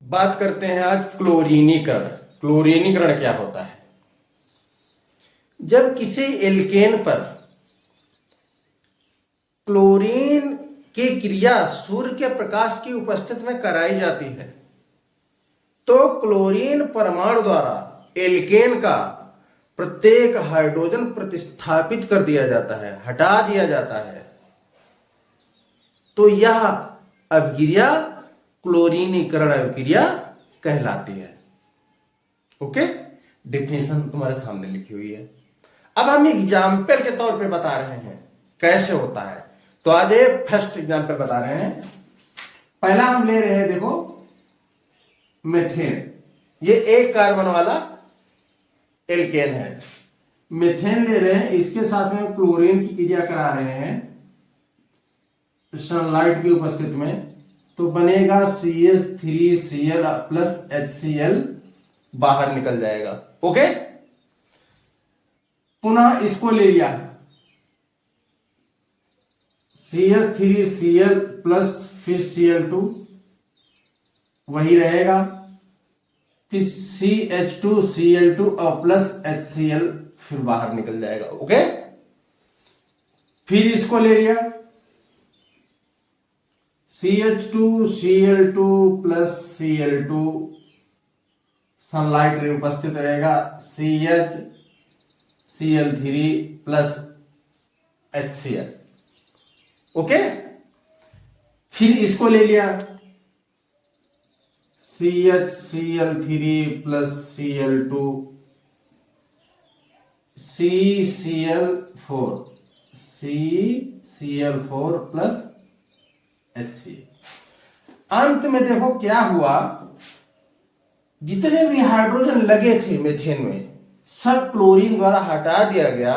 बात करते हैं आज क्लोरीनीकरण। क्लोरीनीकरण क्या होता है? जब किसी एल्केन पर क्लोरीन की क्रिया सूर्य के प्रकाश की उपस्थिति में कराई जाती है तो क्लोरीन परमाणु द्वारा एल्केन का प्रत्येक हाइड्रोजन प्रतिस्थापित कर दिया जाता है, हटा दिया जाता है। तो यह अभिक्रिया क्लोरीनीकरण अभिक्रिया कहलाती है। ओके, डिफिनेशन तुम्हारे सामने लिखी हुई है। अब हम एग्जाम्पल के तौर पे बता रहे हैं कैसे होता है। तो आज ये फर्स्ट एग्जाम्पल बता रहे हैं। पहला हम ले रहे हैं, देखो मेथेन। ये एक कार्बन वाला एल्केन है, मेथेन ले रहे हैं। इसके साथ में क्लोरीन की क्रिया करा रहे हैं सनलाइट की उपस्थिति में, तो बनेगा CH3Cl प्लस HCl, बाहर निकल जाएगा। ओके, पुनः इसको ले लिया, CH3Cl प्लस फिर Cl2 वही रहेगा, फिर CH2Cl2 और प्लस HCl फिर बाहर निकल जाएगा। ओके, फिर इसको ले लिया, CH2Cl2 प्लस Cl2 सनलाइट में उपस्थित रहेगा, CH Cl3 plus HCl। Okay, फिर इसको ले लिया, CHCl3 plus Cl2 CCl4 plus HCl। अंत में देखो क्या हुआ, जितने भी हाइड्रोजन लगे थे मेथेन में सब क्लोरीन द्वारा हटा दिया गया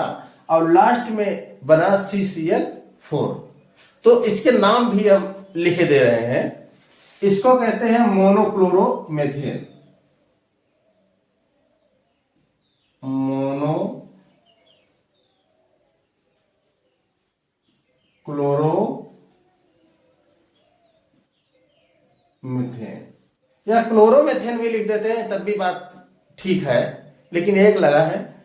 और लास्ट में बना CCl4। तो इसके नाम भी हम लिखे दे रहे हैं। इसको कहते हैं मोनोक्लोरोमेथेन। मोनोक्लोरोमेथेन या क्लोरोमेथेन भी लिख देते हैं तब भी बात ठीक है, लेकिन एक लगा है।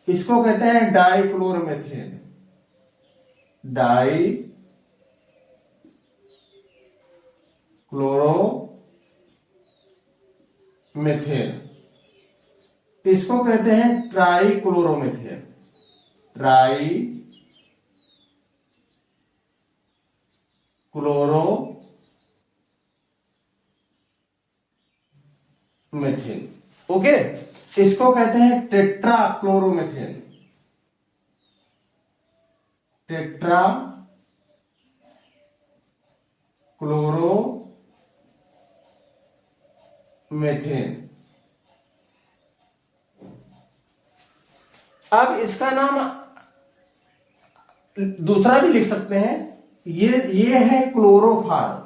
इसको कहते हैं डाइक्लोरोमेथेन। डाइक्लोरोमेथेन। इसको कहते हैं ट्राइक्लोरोमेथेन। ट्राइक्लोरोमेथेन। ओके, इसको कहते हैं टेट्राक्लोरोमेथेन। टेट्राक्लोरोमेथेन। अब इसका नाम दूसरा भी लिख सकते हैं। ये है क्लोरोफॉर्म।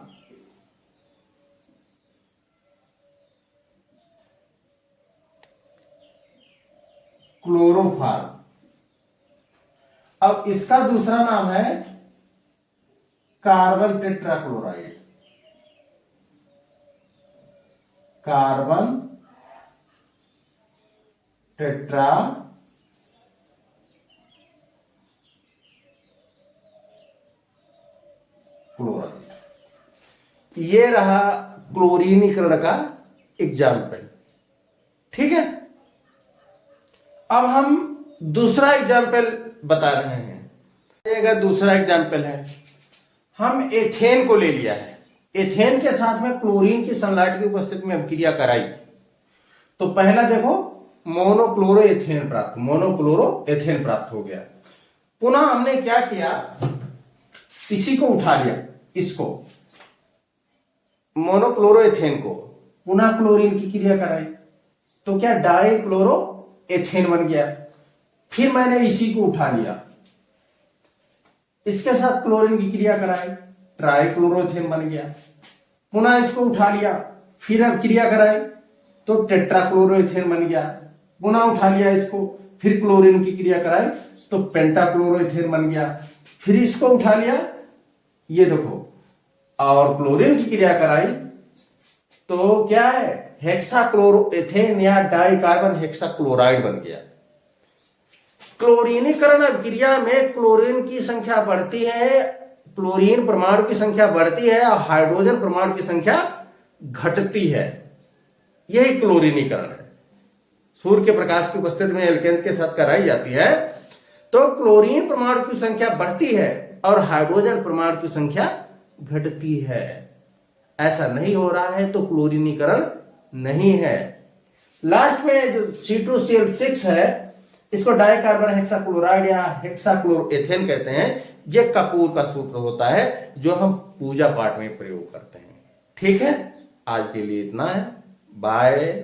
अब इसका दूसरा नाम है कार्बन टेट्राक्लोराइड। Carbon tetrachloride. ये रहा क्लोरीनीकरण का एग्जाम्पल। ठीक है, अब हम दूसरा एग्जाम्पल बता रहे हैं। दूसरा एग्जाम्पल है, हम एथेन को ले लिया है। एथेन के साथ में क्लोरीन की सनलाइट की उपस्थिति में अभिक्रिया कराई तो पहला देखो मोनोक्लोरोएथेन प्राप्त हो गया। पुनः हमने क्या किया, इसी को उठा लिया, इसको मोनोक्लोरोएथेन को पुनः क्लोरीन की क्रिया कराई तो क्या डाइक्लोरोएथेन बन गया। फिर मैंने इसी को उठा लिया, इसके साथ क्लोरीन की क्रिया कराई, ट्राइक्लोरोएथेन बन गया। पुनः इसको उठा लिया, फिर अब क्रिया कराई तो टेट्राक्लोरोएथेन बन गया। पुनः उठा लिया इसको, फिर क्लोरीन की क्रिया कराई तो पेंटाक्लोरोएथेन बन गया। फिर इसको उठा लिया, ये देखो, और क्लोरीन की क्रिया कराई तो क्या है, हेक्साक्लोरोएथेन या डाई कार्बन हेक्साक्लोराइड बन गया। क्लोरीनीकरण अभिक्रिया में क्लोरीन की संख्या बढ़ती है, क्लोरीन परमाणु की संख्या बढ़ती है और हाइड्रोजन परमाणु की संख्या घटती है। यही क्लोरीनीकरण है। सूर्य के प्रकाश की उपस्थिति में एल्केन्स के साथ कराई जाती है तो क्लोरीन परमाणु की संख्या बढ़ती है और हाइड्रोजन परमाणु की संख्या घटती है। ऐसा नहीं हो रहा है तो क्लोरीनीकरण नहीं है। लास्ट में जो C2Cl6 है, इसको डाई कार्बन हेक्साक्लोराइड या हेक्साक्लोरोएथेन कहते हैं। ये कपूर का सूत्र होता है जो हम पूजा पाठ में प्रयोग करते हैं। ठीक है, आज के लिए इतना है। बाय।